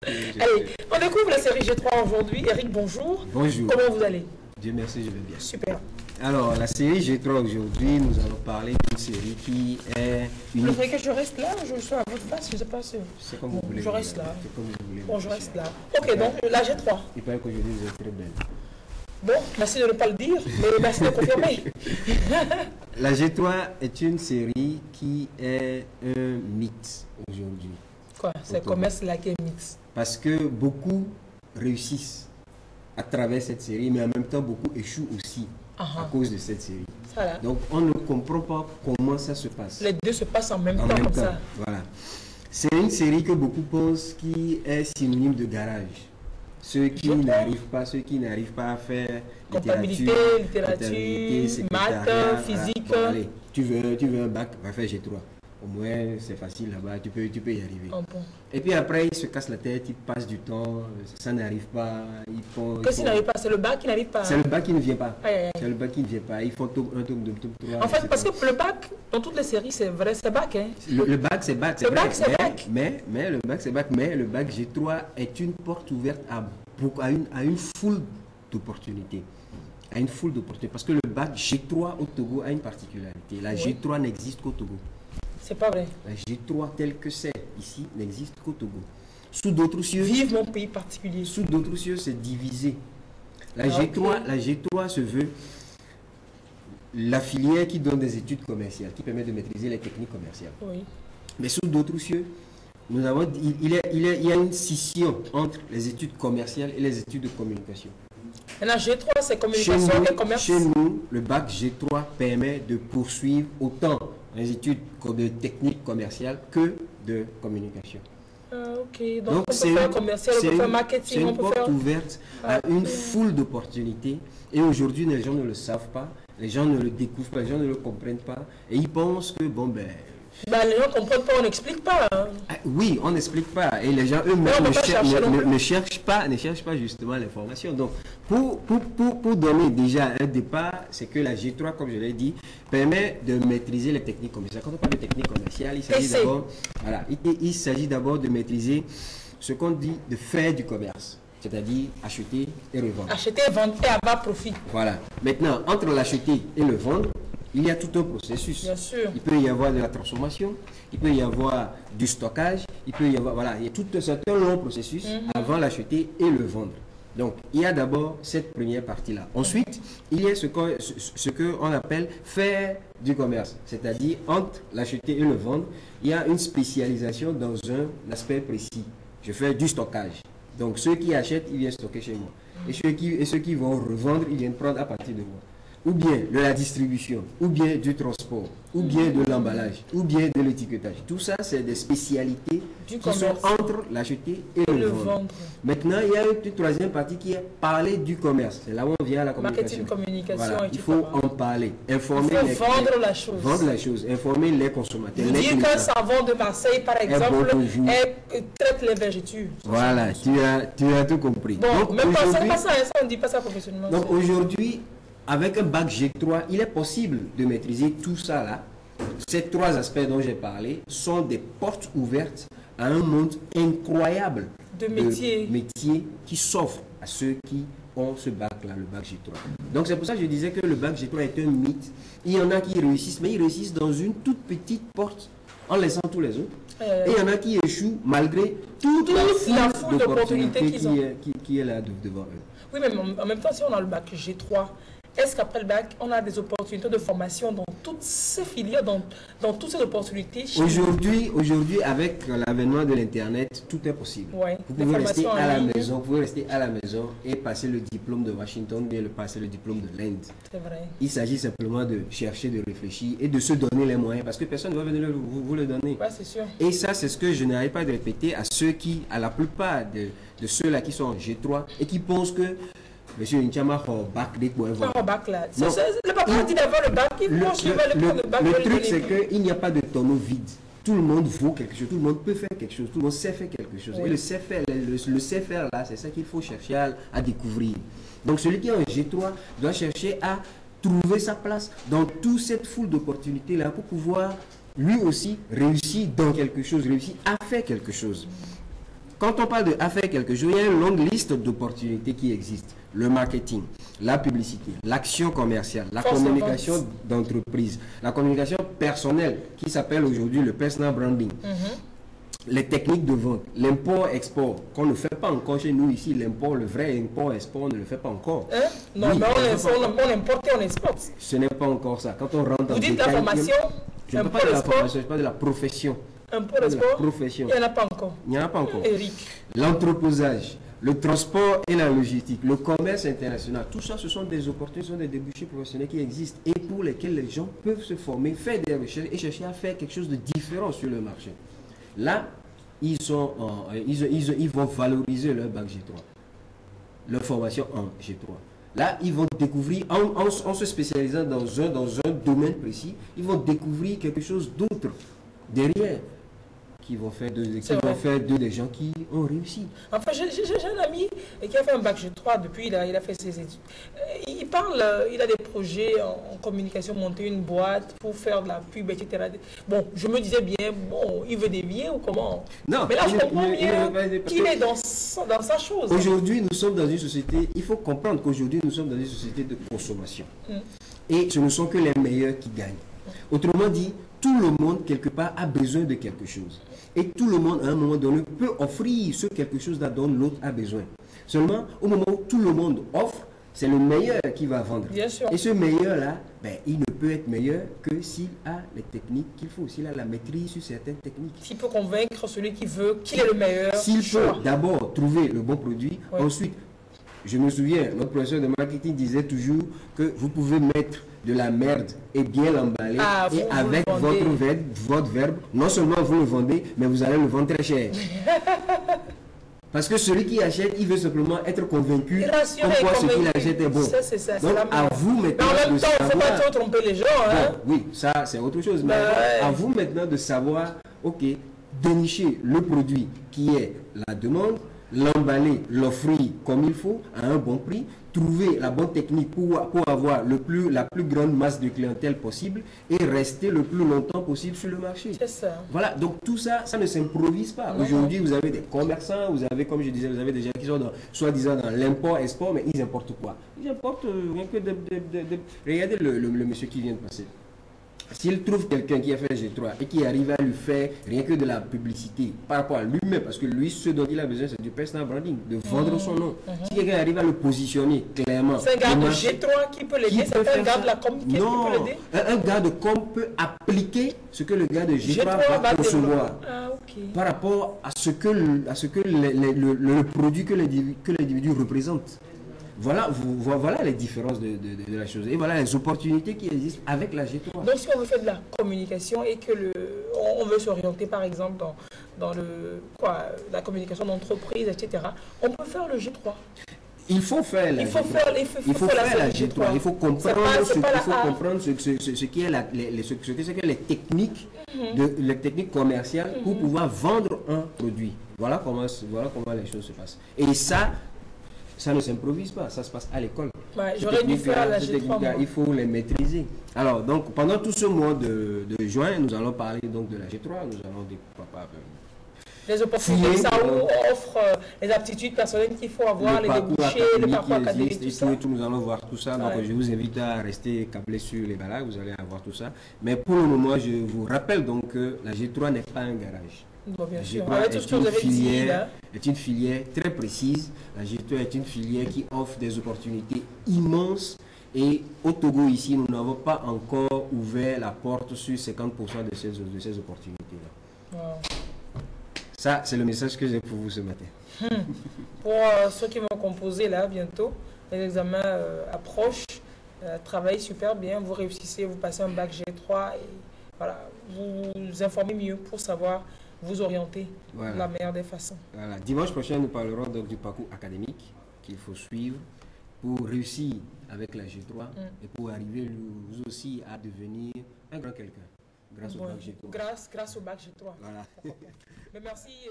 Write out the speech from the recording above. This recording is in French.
Allez, on découvre la série G3 aujourd'hui. Eric, bonjour. Bonjour. Comment vous allez? Dieu merci, je vais bien. Super. Alors, la série G3 aujourd'hui, nous allons parler d'une série qui est Vous unique. voulez que je reste là? Je suis à votre face, je ne sais pas si... C'est comme vous voulez. Je reste là. C'est comme vous voulez. Bon, je reste là. Ok, donc la G3. Il paraît qu'aujourd'hui, vous êtes très belle. Bon, merci de ne pas le dire, mais merci de confirmer. La G3 est une série qui est un mythe aujourd'hui. Quoi? C'est commerce like a mix. Parce que beaucoup réussissent à travers cette série, mais en même temps, beaucoup échouent aussi à cause de cette série. Ça là. Donc, on ne comprend pas comment ça se passe. Les deux se passent en même temps comme ça. Voilà. C'est une série que beaucoup pensent qui est synonyme de garage. Ceux qui n'arrivent pas à faire comptabilité, littérature, maths, physique. Voilà. Bon, allez, tu veux un bac, va faire G3. Au moins, c'est facile là-bas, tu peux y arriver. Oh bon. Et puis après, ils se cassent la tête, ils passent du temps, ça n'arrive pas. Qu'est-ce qui n'arrive pas? C'est le bac qui n'arrive pas. C'est le bac qui ne vient pas. Ouais. C'est le bac qui ne vient pas. Ils font tome 1, tome 2, tome 3. En fait, parce que le bac, dans toutes les séries, c'est vrai, c'est bac. Hein. Le bac, c'est bac. Le bac, c'est bac. Mais le bac, c'est bac. Mais le bac G3 est une porte ouverte à une foule d'opportunités. À une foule d'opportunités. Parce que le bac G3 au Togo a une particularité. La G3 n'existe qu'au Togo. C'est pas vrai. La G3 telle que c'est ici n'existe qu'au Togo. Sous d'autres cieux. Vive mon pays particulier. Sous d'autres cieux, c'est divisé. La G3 se veut la filière qui donne des études commerciales, qui permet de maîtriser les techniques commerciales. Oui. Mais sous d'autres cieux, nous avons, il y a une scission entre les études commerciales et les études de communication. La G3, c'est communication et commerce. Chez nous, le bac G3 permet de poursuivre autant les études de techniques commerciales que de communication. Ok, donc on peut faire commercial, on peut faire marketing, on peut faire... C'est une porte ouverte à une foule d'opportunités. Et aujourd'hui, les gens ne le savent pas, les gens ne le découvrent pas, les gens ne le comprennent pas. Et ils pensent que, bon ben... les gens ne comprennent pas, on n'explique pas. Hein. Oui, on n'explique pas. Et les gens eux-mêmes ne cherchent pas justement l'information. Donc, pour donner déjà un départ, c'est que la G3, comme je l'ai dit, permet de maîtriser les techniques commerciales. Quand on parle de techniques commerciales, il s'agit d'abord de maîtriser ce qu'on dit de faire du commerce. C'est-à-dire acheter et revendre. Acheter et vendre et avoir profit. Voilà. Maintenant, entre l'acheter et le vendre, il y a tout un processus. Bien sûr. Il peut y avoir de la transformation, il peut y avoir du stockage, il peut y avoir, voilà, il y a tout un certain long processus avant l'acheter et le vendre. Donc, il y a d'abord cette première partie-là. Ensuite, il y a ce qu'on appelle faire du commerce. C'est-à-dire, entre l'acheter et le vendre, il y a une spécialisation dans un aspect précis. Je fais du stockage. Donc, ceux qui achètent, ils viennent stocker chez moi. Et ceux qui vont revendre, ils viennent prendre à partir de moi. Ou bien de la distribution, ou bien du transport, ou bien de l'emballage, ou bien de l'étiquetage. Tout ça, c'est des spécialités qui sont entre l'acheter et le vendre. Maintenant, il y a une troisième partie qui est parler du commerce. C'est là où on vient à la communication. Marketing, communication. Voilà. Il faut en parler, informer vendre la chose. Vendre la chose, informer les consommateurs. Vous dire qu'un savon de Marseille, par exemple, traite les vergetures. Voilà, tu as tout compris. Bon, donc, même pas ça, on ne dit pas ça professionnellement. Donc aujourd'hui, avec un bac G3, il est possible de maîtriser tout ça là. Ces trois aspects dont j'ai parlé sont des portes ouvertes à un monde incroyable de métiers qui s'offrent à ceux qui ont ce bac-là, le bac G3. Donc c'est pour ça que je disais que le bac G3 est un mythe. Il y en a qui réussissent, mais ils réussissent dans une toute petite porte en laissant tous les autres. Et il y en a qui échouent malgré toute la foule d'opportunités qui est là devant eux. Oui, mais en même temps, si on a le bac G3, est-ce qu'après le bac, on a des opportunités de formation dans toutes ces filières, dans toutes ces opportunités? Aujourd'hui, avec l'avènement de l'Internet, tout est possible. Ouais, vous pouvez rester à la maison, et passer le diplôme de Washington, bien passer le diplôme de l'Inde. C'est vrai. Il s'agit simplement de chercher, de réfléchir et de se donner les moyens, parce que personne ne va venir vous le donner. Ouais, c'est sûr. Et ça, c'est ce que je n'arrive pas à répéter à la plupart de ceux-là qui sont en G3 et qui pensent que Monsieur Nchama a bac dès qu'on va. Bac là. Le papa dit d'avoir le bac, il faut suivre le bac. Le truc, c'est qu'il n'y a pas de tonneau vide. Tout le monde vaut quelque chose, tout le monde peut faire quelque chose, tout le monde sait faire quelque chose. Oui. Et le sait faire là, c'est ça qu'il faut chercher à découvrir. Donc celui qui est en G3 doit chercher à trouver sa place dans toute cette foule d'opportunités là pour pouvoir lui aussi réussir dans quelque chose, réussir à faire quelque chose. quand on parle de à faire quelque chose, il y a une longue liste d'opportunités qui existent. Le marketing, la publicité, l'action commerciale, la communication d'entreprise, la communication personnelle qui s'appelle aujourd'hui le personal branding. Les techniques de vente, l'import-export, qu'on ne fait pas encore chez nous ici, l'import, le vrai import-export, on ne le fait pas encore. Non, oui, mais on importe et on exporte. Ce n'est pas encore ça. Quand on rentre dans vous dites la formation, je ne parle pas de la formation, je parle de la profession. Import-export, il n'y en a pas encore. Il n'y en a pas encore. Eric. L'entreposage, le transport et la logistique, le commerce international, tout ça, ce sont des opportunités, ce sont des débouchés professionnels qui existent et pour lesquels les gens peuvent se former, faire des recherches et chercher à faire quelque chose de différent sur le marché. Là, ils vont valoriser leur bac G3, leur formation en G3. Là, ils vont découvrir, en se spécialisant dans un domaine précis, ils vont découvrir quelque chose d'autre derrière, qui vont faire d'eux des gens qui ont réussi. Enfin, j'ai un ami qui a fait un bac G3 depuis, il a fait ses études. Il parle, il a des projets en communication, monter une boîte pour faire de la pub, etc. Bon, je me disais bien, bon, il veut dévier ou comment? Non, mais là, je comprends bien qu'il est dans sa chose. Aujourd'hui, nous sommes dans une société, il faut comprendre qu'aujourd'hui, nous sommes dans une société de consommation. Et ce ne sont que les meilleurs qui gagnent. Autrement dit, tout le monde, quelque part, a besoin de quelque chose. Et tout le monde, à un moment donné, peut offrir ce quelque chose dont l'autre a besoin. Seulement, au moment où tout le monde offre, c'est le meilleur qui va vendre. Bien sûr. Et ce meilleur-là, il ne peut être meilleur que s'il a les techniques qu'il faut, s'il a la maîtrise sur certaines techniques. S'il peut convaincre celui qui veut qu'il est le meilleur. S'il peut d'abord trouver le bon produit, ensuite, je me souviens, notre professeur de marketing disait toujours que vous pouvez mettre de la merde et bien l'emballer et avec votre verbe, non seulement vous le vendez, mais vous allez le vendre très cher. Parce que celui qui achète, il veut simplement être convaincu comme quoi ce qu'il achète est bon. Ça, donc à vous maintenant mais en même temps, il ne faut pas savoir... tromper les gens. Hein? Bon, oui, ça c'est autre chose. Mais à vous maintenant de savoir, ok, dénicher le produit qui est la demande, l'emballer, l'offrir comme il faut, à un bon prix, trouver la bonne technique pour avoir la plus grande masse de clientèle possible et rester le plus longtemps possible sur le marché. C'est ça. Voilà, donc tout ça, ça ne s'improvise pas. Aujourd'hui, vous avez des commerçants, vous avez, comme je disais, vous avez des gens qui sont soi-disant dans l'import-export, mais ils importent quoi? Ils importent rien que regardez le monsieur qui vient de passer. S'il trouve quelqu'un qui a fait G3 et qui arrive à lui faire rien que de la publicité par rapport à lui-même, parce que lui, ce dont il a besoin, c'est du personal branding, de vendre son nom. Si quelqu'un arrive à le positionner clairement... C'est un gars de G3 qui peut l'aider, c'est un gars de la com qui peut l'aider. Un gars de com peut appliquer ce que le gars de G3 va concevoir par rapport à ce que le produit que l'individu représente. Voilà les différences de la chose. Et voilà les opportunités qui existent avec la G3. Donc si on veut faire de la communication et que on veut s'orienter par exemple dans la communication d'entreprise, etc., on peut faire le G3. Il faut faire la G3. Il faut comprendre ce qui est les techniques, les techniques commerciales pour pouvoir vendre un produit. Voilà comment les choses se passent. Et ça ne s'improvise pas, ça se passe à l'école. J'aurais dû faire la G3. Il faut les maîtriser. Alors, donc, pendant tout ce mois de juin, nous allons parler donc de la G3. Nous allons les opportunités, ça offre les aptitudes personnelles qu'il faut avoir, les débouchés, le parcours académique, tout ça. Nous allons voir tout ça. Donc, je vous invite à rester câblé sur les balades, vous allez avoir tout ça. Mais pour le moment, je vous rappelle donc que la G3 n'est pas un garage. Bon, bien sûr. Est une filière très précise. La G3 est une filière qui offre des opportunités immenses. Et au Togo, ici, nous n'avons pas encore ouvert la porte sur 50% de ces opportunités-là. Wow. Ça, c'est le message que j'ai pour vous ce matin. Pour ceux qui vont composer là, bientôt, les examens approchent. Travaillez super bien, vous réussissez, vous passez un bac G3 et voilà, vous vous informez mieux pour savoir vous orienter de la meilleure des façons. Voilà. Dimanche prochain, nous parlerons donc du parcours académique qu'il faut suivre pour réussir avec la G3 et pour arriver vous aussi à devenir un grand quelqu'un grâce au bac G3. Grâce au bac G3. Voilà. Mais merci.